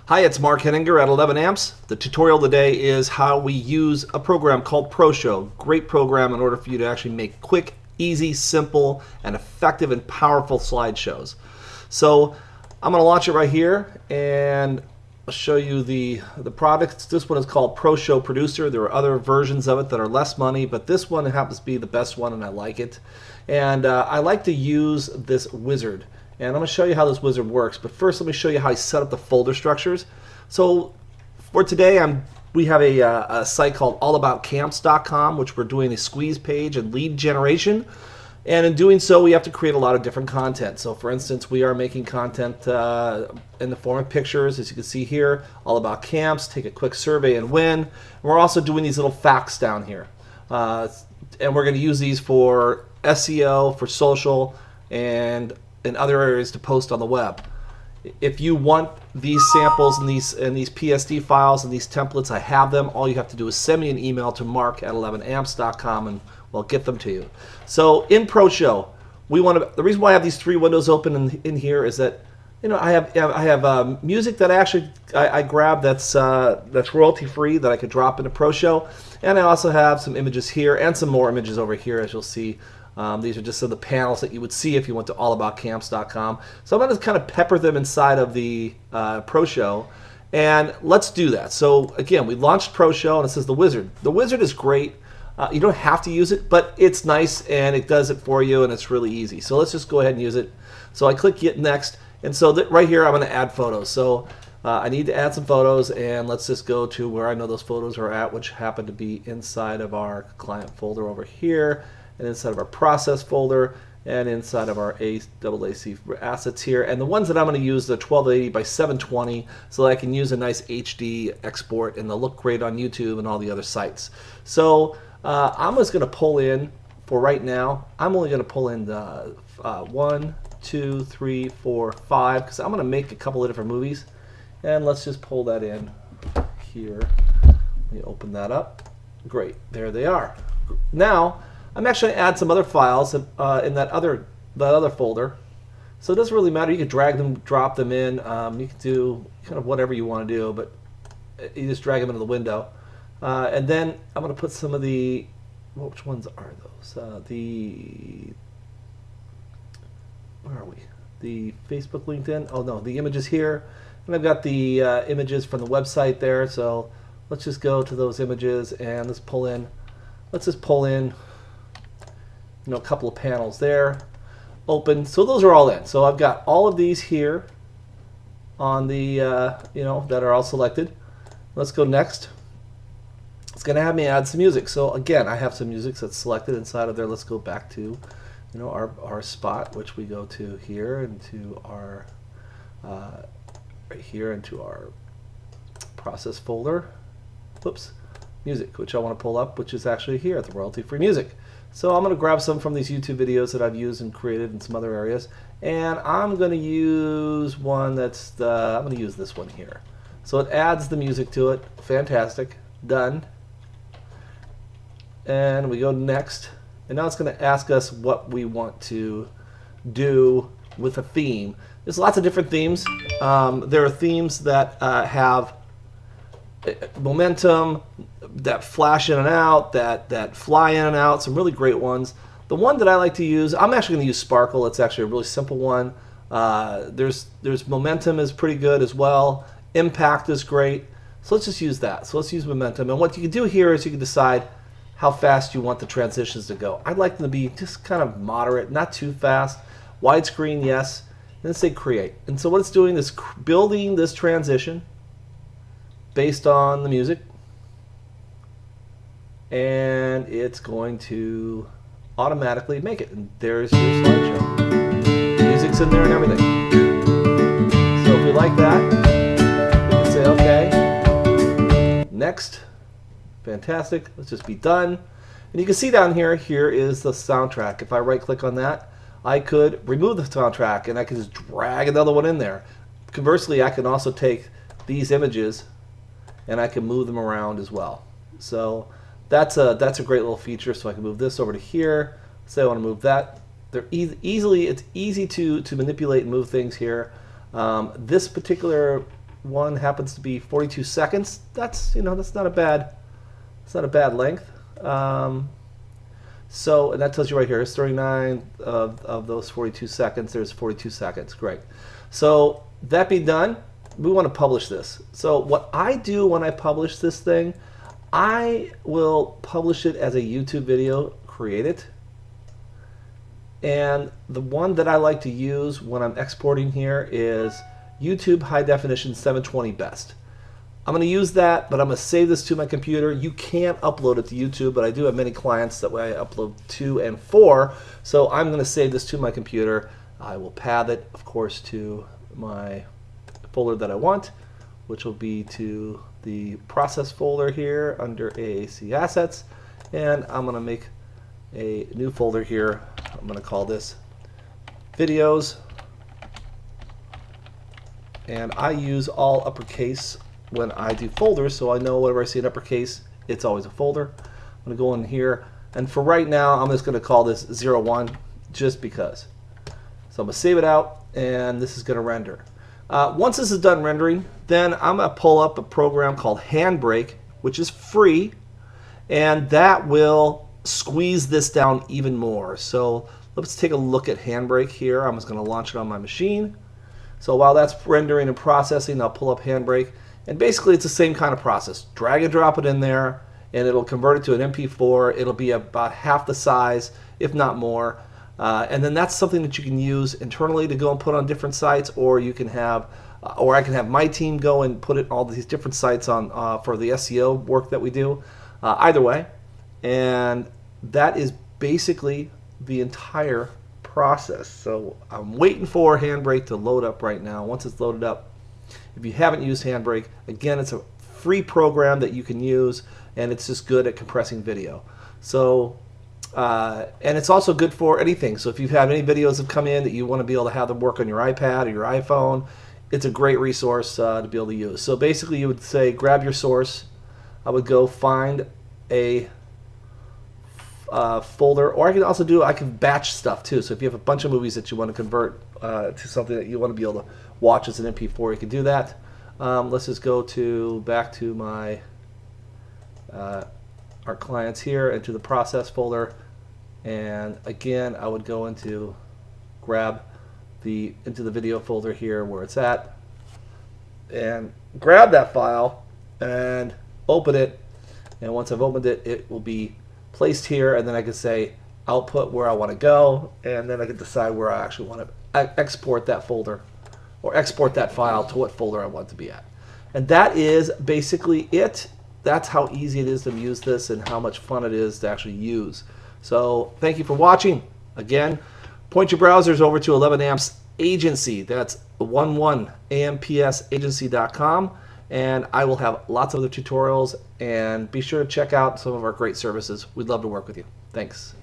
Hi, it's Mark Henninger at 11 Amps. The tutorial today is how we use a program called ProShow. Great program in order for you to actually make quick, easy, simple, and effective and powerful slideshows. So I'm going to launch it right here and I'll show you the products. This one is called ProShow Producer. There are other versions of it that are less money, but this one happens to be the best one and I like it. And I like to use this wizard. And I'm going to show you how this wizard works. But first, let me show you how I set up the folder structures. So for today, we have a site called allaboutcamps.com, which we're doing a squeeze page and lead generation. And in doing so, we have to create a lot of different content. So for instance, we are making content in the form of pictures, as you can see here, all about camps, take a quick survey and win. And we're also doing these little facts down here. And we're going to use these for SEO, for social, and in other areas to post on the web. If you want these samples and these PSD files and these templates, I have them. All you have to do is send me an email to mark@11amps.com and we'll get them to you. So in ProShow, the reason why I have these three windows open in here is that I have music that I grab that's royalty free that I could drop into ProShow, and I also have some images here and some more images over here, as you'll see. These are just some of the panels that you would see if you went to allaboutcamps.com. So I'm going to kind of pepper them inside of the ProShow, and let's do that. So again, we launched ProShow, and it says the wizard. The wizard is great. You don't have to use it, but it's nice, and it does it for you, and it's really easy. So let's just go ahead and use it. So I click Get Next, and so right here I'm going to add photos. So I need to add some photos, and let's just go to where I know those photos are at, which happen to be inside of our client folder over here, and inside of our process folder, and inside of our AAC assets here. And the ones that I'm going to use are 1280 by 720, so that I can use a nice HD export, and they'll look great on YouTube and all the other sites. So I'm just going to pull in, for right now, I'm only going to pull in the 1, 2, 3, 4, 5, because I'm going to make a couple of different movies. And let's just pull that in here. Let me open that up. Great, there they are. Now, I'm actually going to add some other files in that other folder. So it doesn't really matter. You can drag them, drop them in. You can do kind of whatever you want to do, but you just drag them into the window. And then I'm going to put some of the, which ones are those? Where are we? The Facebook, LinkedIn? Oh no, the images here. And I've got the images from the website there. So let's just go to those images and let's pull in. Let's just pull in a couple of panels there, open. So those are all in. So I've got all of these here on the that are all selected. Let's go next. It's going to have me add some music. So again, I have some music that's selected inside of there. Let's go back to our spot, which we go to here into our right here into our process folder. Whoops, music, which I want to pull up, which is actually here at the royalty-free music. So I'm going to grab some from these YouTube videos that I've used and created in some other areas, and I'm going to use one that's I'm going to use this one here. So it adds the music to it. Fantastic. Done. And we go next, and now it's going to ask us what we want to do with a theme. There's lots of different themes. There are themes that have momentum, that flash in and out, that fly in and out, some really great ones. The one that I like to use, I'm actually going to use Sparkle. It's actually a really simple one. There's momentum is pretty good as well. Impact is great. So let's just use that. So let's use momentum. And what you can do here is you can decide how fast you want the transitions to go. I'd like them to be just kind of moderate, not too fast. Widescreen, yes. Then say create. And so what it's doing is building this transition based on the music, and it's going to automatically make it. And there's your slideshow. Music's in there and everything. So if we like that, we can say okay. Next. Fantastic. Let's just be done. And you can see down here, here is the soundtrack. If I right click on that, I could remove the soundtrack and I could just drag another one in there. Conversely, I can also take these images and I can move them around as well. So that's a great little feature. So I can move this over to here. Say I want to move that. They're it's easy to manipulate and move things here. This particular one happens to be 42 seconds. That's that's not a bad length. So, and that tells you right here, it's 39 of those 42 seconds. There's 42 seconds. Great. So that being done, we want to publish this. So what I do when I publish this thing, I will publish it as a YouTube video, create it. And the one that I like to use when I'm exporting here is YouTube High Definition 720 Best. I'm going to use that, but I'm going to save this to my computer. You can't upload it to YouTube, but I do have many clients that way I upload 2 and 4. So I'm going to save this to my computer. I will path it, of course, to my folder that I want, which will be to the process folder here under AAC Assets. And I'm going to make a new folder here. I'm going to call this Videos. And I use all uppercase when I do folders, so I know whenever I see an uppercase, it's always a folder. I'm going to go in here, and for right now, I'm just going to call this 01, just because. So I'm going to save it out, and this is going to render. Once this is done rendering, then I'm going to pull up a program called Handbrake, which is free, and that will squeeze this down even more. So let's take a look at Handbrake here. I'm just going to launch it on my machine. So while that's rendering and processing, I'll pull up Handbrake. And basically it's the same kind of process. Drag and drop it in there, and it'll convert it to an MP4. It'll be about half the size, if not more. And then that's something that you can use internally to go and put on different sites, or you can have, or I can have my team go and put it on all these different sites on for the SEO work that we do. Either way, and that is basically the entire process. So I'm waiting for Handbrake to load up right now. Once it's loaded up, if you haven't used Handbrake, again, it's a free program that you can use, and it's just good at compressing video. So, and it's also good for anything. So if you have any videos that come in that you want to be able to have them work on your iPad or your iPhone, it's a great resource to be able to use. So basically you would say grab your source. I would go find a folder, or I can batch stuff too. So if you have a bunch of movies that you want to convert to something that you want to be able to watch as an MP4, you can do that. Let's just go back to my our clients here, into the process folder, and again I would go into into the video folder here where it's at, and grab that file and open it. And once I've opened it, it will be placed here, and then I can say output where I want to go, and then I can decide where I actually want to export that folder or export that file to what folder I want it to be at. And that is basically it. That's how easy it is to use this and how much fun it is to actually use. So thank you for watching. Again, point your browsers over to 11 Amps Agency. That's 11ampsagency.com, and I will have lots of other tutorials, and be sure to check out some of our great services. We'd love to work with you. Thanks.